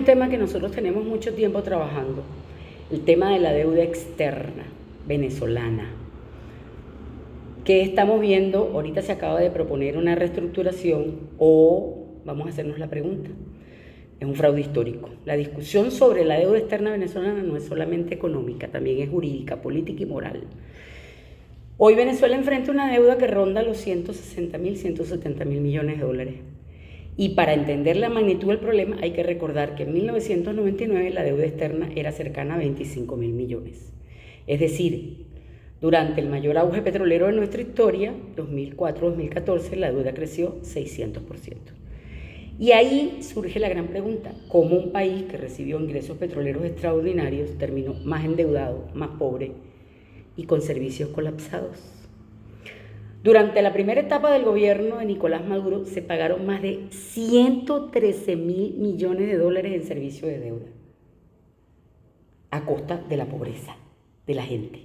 tema que nosotros tenemos mucho tiempo trabajando, el tema de la deuda externa venezolana. ¿Qué estamos viendo? Ahorita se acaba de proponer una reestructuración o vamos a hacernos la pregunta. Es un fraude histórico. La discusión sobre la deuda externa venezolana no es solamente económica, también es jurídica, política y moral. Hoy Venezuela enfrenta una deuda que ronda los 160.000, 170.000 millones de dólares. Y para entender la magnitud del problema hay que recordar que en 1999 la deuda externa era cercana a 25.000 millones. Es decir, durante el mayor auge petrolero de nuestra historia, 2004-2014, la deuda creció 600%. Y ahí surge la gran pregunta, ¿cómo un país que recibió ingresos petroleros extraordinarios terminó más endeudado, más pobre y con servicios colapsados? Durante la primera etapa del gobierno de Nicolás Maduro se pagaron más de 113.000 millones de dólares en servicio de deuda, a costa de la pobreza de la gente.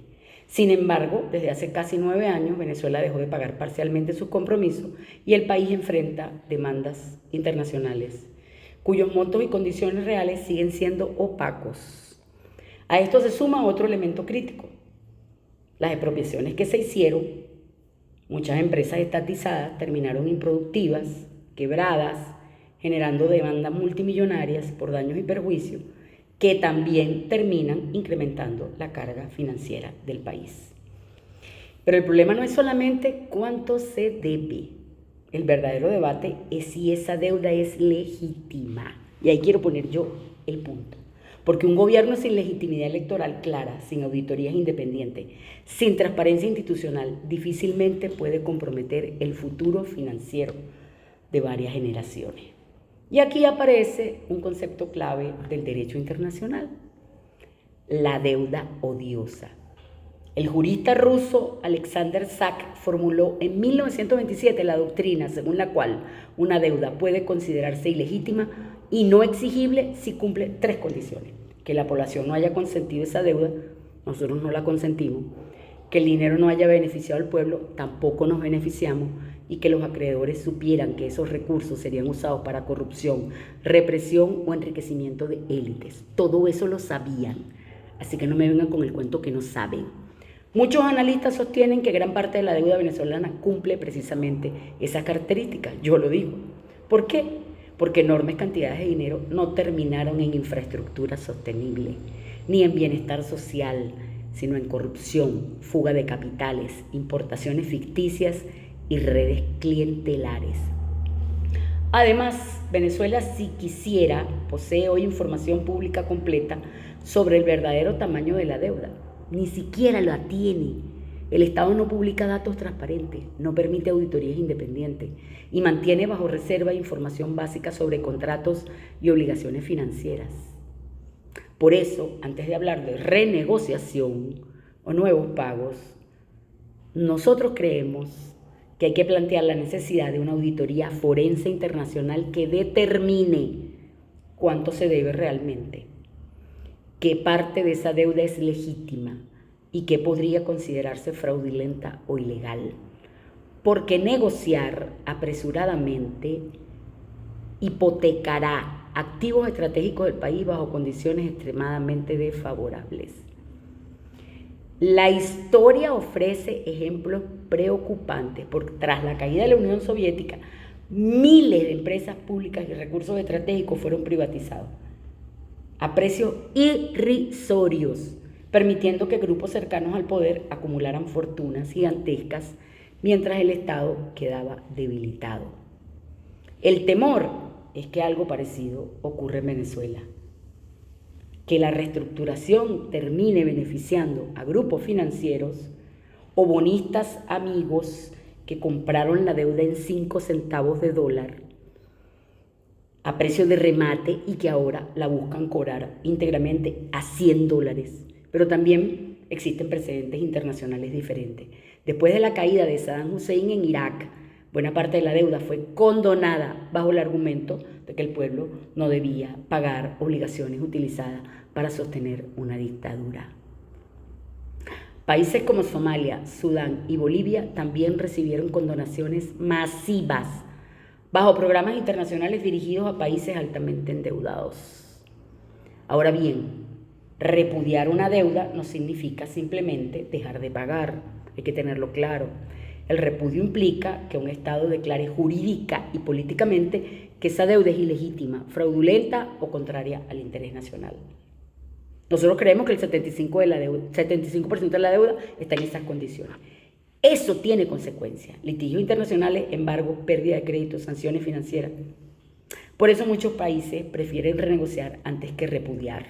Sin embargo, desde hace casi 9 años, Venezuela dejó de pagar parcialmente sus compromisos y el país enfrenta demandas internacionales, cuyos montos y condiciones reales siguen siendo opacos. A esto se suma otro elemento crítico, las expropiaciones que se hicieron. Muchas empresas estatizadas terminaron improductivas, quebradas, generando demandas multimillonarias por daños y perjuicios que también terminan incrementando la carga financiera del país. Pero el problema no es solamente cuánto se debe. El verdadero debate es si esa deuda es legítima. Y ahí quiero poner yo el punto. Porque un gobierno sin legitimidad electoral clara, sin auditorías independientes, sin transparencia institucional, difícilmente puede comprometer el futuro financiero de varias generaciones. Y aquí aparece un concepto clave del derecho internacional, la deuda odiosa. El jurista ruso Alexander Zack formuló en 1927 la doctrina según la cual una deuda puede considerarse ilegítima y no exigible si cumple 3 condiciones: que la población no haya consentido esa deuda, nosotros no la consentimos; que el dinero no haya beneficiado al pueblo, tampoco nos beneficiamos; y que los acreedores supieran que esos recursos serían usados para corrupción, represión o enriquecimiento de élites. Todo eso lo sabían, así que no me vengan con el cuento que no saben. Muchos analistas sostienen que gran parte de la deuda venezolana cumple precisamente esas características. Yo lo digo. ¿Por qué? Porque enormes cantidades de dinero no terminaron en infraestructura sostenible, ni en bienestar social, sino en corrupción, fuga de capitales, importaciones ficticias y redes clientelares. Además, Venezuela, si quisiera, posee hoy información pública completa sobre el verdadero tamaño de la deuda. Ni siquiera la tiene. El Estado no publica datos transparentes, no permite auditorías independientes y mantiene bajo reserva información básica sobre contratos y obligaciones financieras. Por eso, antes de hablar de renegociación o nuevos pagos, nosotros creemos que hay que plantear la necesidad de una auditoría forense internacional que determine cuánto se debe realmente, qué parte de esa deuda es legítima y qué podría considerarse fraudulenta o ilegal. Porque negociar apresuradamente hipotecará activos estratégicos del país bajo condiciones extremadamente desfavorables. La historia ofrece ejemplos preocupantes, porque tras la caída de la Unión Soviética, miles de empresas públicas y recursos estratégicos fueron privatizados a precios irrisorios, permitiendo que grupos cercanos al poder acumularan fortunas gigantescas mientras el Estado quedaba debilitado. El temor es que algo parecido ocurre en Venezuela, que la reestructuración termine beneficiando a grupos financieros o bonistas amigos que compraron la deuda en 5 centavos de dólar a precio de remate y que ahora la buscan cobrar íntegramente a $100. Pero también existen precedentes internacionales diferentes. Después de la caída de Saddam Hussein en Irak, buena parte de la deuda fue condonada bajo el argumento de que el pueblo no debía pagar obligaciones utilizadas para sostener una dictadura. Países como Somalia, Sudán y Bolivia también recibieron condonaciones masivas bajo programas internacionales dirigidos a países altamente endeudados. Ahora bien, repudiar una deuda no significa simplemente dejar de pagar, hay que tenerlo claro. El repudio implica que un Estado declare jurídica y políticamente que esa deuda es ilegítima, fraudulenta o contraria al interés nacional. Nosotros creemos que el 75% de la deuda está en esas condiciones. Eso tiene consecuencias: litigios internacionales, embargo, pérdida de crédito, sanciones financieras. Por eso muchos países prefieren renegociar antes que repudiar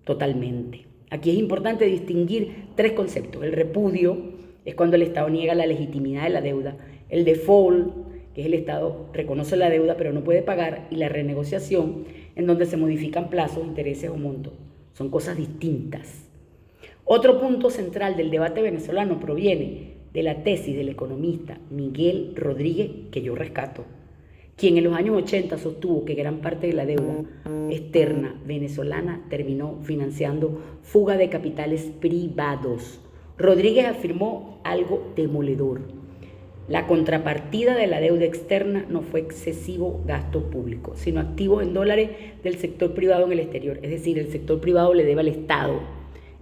totalmente. Aquí es importante distinguir tres conceptos. El repudio es cuando el Estado niega la legitimidad de la deuda. El default, que es el Estado reconoce la deuda pero no puede pagar. Y la renegociación, en donde se modifican plazos, intereses o montos. Son cosas distintas. Otro punto central del debate venezolano proviene de la tesis del economista Miguel Rodríguez, que yo rescato, quien en los años 80 sostuvo que gran parte de la deuda externa venezolana terminó financiando fuga de capitales privados. Rodríguez afirmó algo demoledor: la contrapartida de la deuda externa no fue excesivo gasto público, sino activos en dólares del sector privado en el exterior. Es decir, el sector privado le debe al Estado.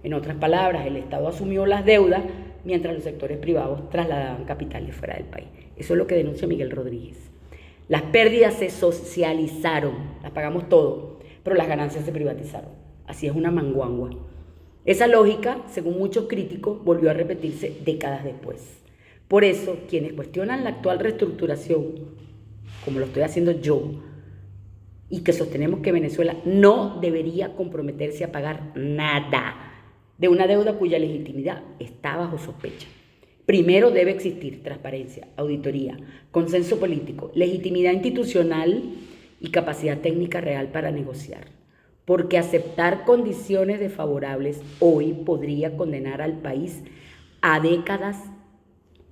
En otras palabras, el Estado asumió las deudas mientras los sectores privados trasladaban capitales fuera del país. Eso es lo que denuncia Miguel Rodríguez. Las pérdidas se socializaron, las pagamos todo, pero las ganancias se privatizaron. Así es una manguangua. Esa lógica, según muchos críticos, volvió a repetirse décadas después. Por eso, quienes cuestionan la actual reestructuración, como lo estoy haciendo yo, y que sostenemos que Venezuela no debería comprometerse a pagar nada de una deuda cuya legitimidad está bajo sospecha. Primero debe existir transparencia, auditoría, consenso político, legitimidad institucional y capacidad técnica real para negociar. Porque aceptar condiciones desfavorables hoy podría condenar al país a décadas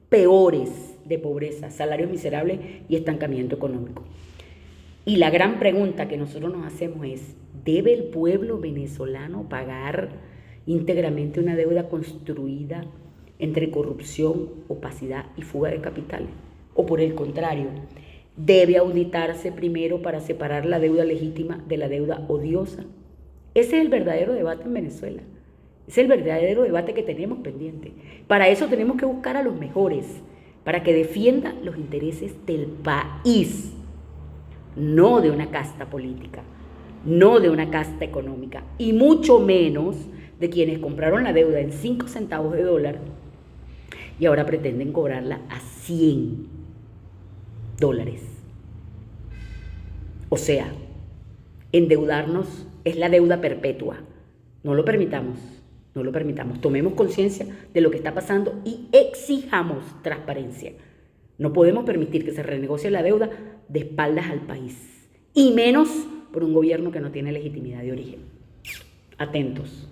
peores de pobreza, salarios miserables y estancamiento económico. Y la gran pregunta que nosotros nos hacemos es: ¿debe el pueblo venezolano pagar íntegramente una deuda construida entre corrupción, opacidad y fuga de capitales? O por el contrario, ¿debe auditarse primero para separar la deuda legítima de la deuda odiosa? Ese es el verdadero debate en Venezuela. Es el verdadero debate que tenemos pendiente. Para eso tenemos que buscar a los mejores, para que defiendan los intereses del país, no de una casta política, no de una casta económica, y mucho menos de quienes compraron la deuda en 5 centavos de dólar y ahora pretenden cobrarla a $100. O sea, endeudarnos es la deuda perpetua. No lo permitamos, no lo permitamos. Tomemos conciencia de lo que está pasando y exijamos transparencia. No podemos permitir que se renegocie la deuda de espaldas al país, y menos por un gobierno que no tiene legitimidad de origen. Atentos.